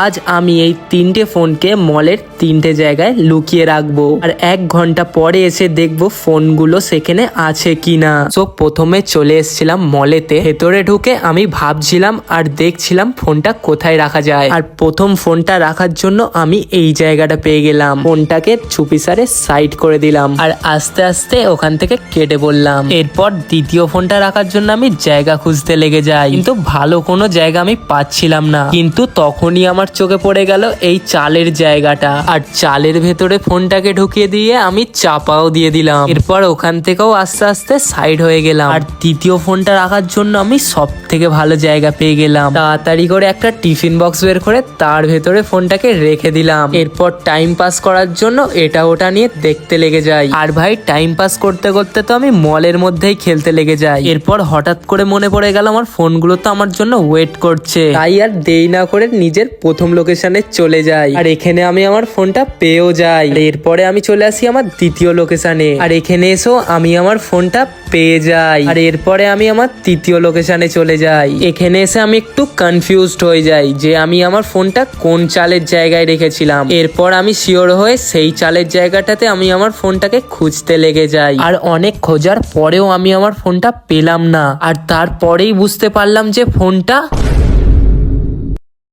আজ আমি এই তিনটে ফোনকে মলের তিনটে জায়গায় লুকিয়ে রাখবো আর 1 ঘন্টা পরে এসে দেখবো ফোনগুলো সেখানে আছে কিনা। সো প্রথমে চলে এসেছিলাম মলেতে। ভেতরে ঢুকে আমি ভাবছিলাম আর দেখছিলাম ফোনটা কোথায় রাখা যায়। আর প্রথম ফোনটা রাখার জন্য আমি এই জায়গাটা পেয়ে গেলাম। ফোনটাকে চুপিসারে সাইড করে দিলাম আর আস্তে আস্তে ওখান থেকে কেটে পড়লাম। এরপর দ্বিতীয় ফোনটা রাখার জন্য আমি জায়গা খুঁজতে লেগে যাই, কিন্তু ভালো কোনো জায়গা আমি পাচ্ছিলাম না। কিন্তু তখনই আমার চোখে পড়ে গেল এই চালের জায়গাটা, আর চালের ভেতরে ফোনটাকে ঢুকিয়ে দিয়ে আমি চাপাও দিয়ে দিলাম। এরপর ওখান থেকেও আস্তে আস্তে সাইড হয়ে গেলাম আর তৃতীয় ফোনটা রাখার জন্য আমি সব থেকে ভালো জায়গা পেয়ে গেলাম। তাড়াতাড়ি করে একটা টিফিন বক্স বের করে তার ভেতরে ফোনটাকে রেখে দিলাম। এরপর টাইম পাস করার জন্য এটা ওটা নিয়ে দেখতে লেগে যাই। আর ভাই টাইম পাস করতে করতে তো আমি মলের মধ্যেই খেলতে লেগে যাই। এরপর হঠাৎ করে মনে পড়ে গেল আমার ফোনগুলো তো আমার জন্য ওয়েট করছে, তাই আর দেরি না করে নিজের প্রথম লোকেশনে চলে যাই। আর এখানে আমি আমার ফোনটা পেয়েও যাই। এরপরে আমি চলে আসি আমার দ্বিতীয় লোকেশনে, আর এখানে এসেও আমি আমার ফোনটা পেয়ে যাই। আর এরপরে আমি আমার তৃতীয় লোকেশনে চলে যাই। এখানে এসে আমি একটু কনফিউজড হয়ে যাই যে আমি আমার ফোনটা কোন চালের জায়গায় রেখেছিলাম। এরপর আমি শিওর হয়ে সেই চালের জায়গাটাতে আমি আমার ফোনটাকে খুঁজতে লেগে যাই। আর অনেক খোঁজার পরেও আমি আমার ফোনটা পেলাম না। আর তারপরেই বুঝতে পারলাম যে ফোনটা